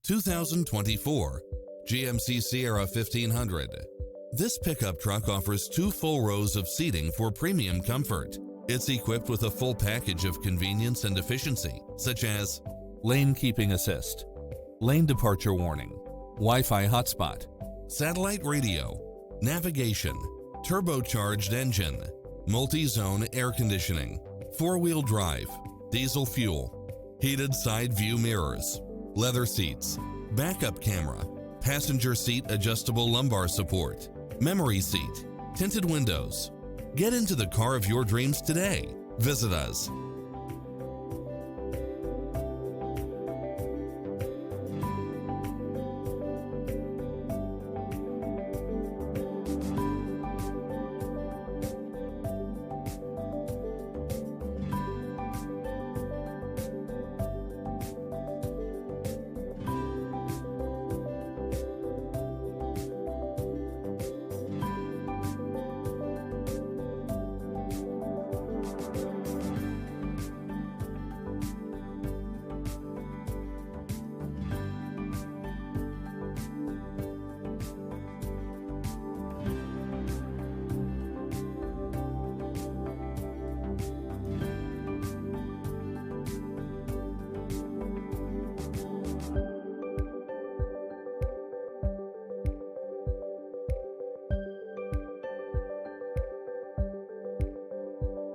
2024 GMC Sierra 1500. This pickup truck offers 2 full rows of seating for premium comfort. It's equipped with a full package of convenience and efficiency, such as lane keeping assist, lane departure warning, Wi-Fi hotspot, satellite radio, navigation, turbocharged engine, multi-zone air conditioning, 4-wheel drive, diesel fuel, heated side view mirrors, leather seats, backup camera, passenger seat adjustable lumbar support, memory seat, tinted windows. Get into the car of your dreams today. Visit us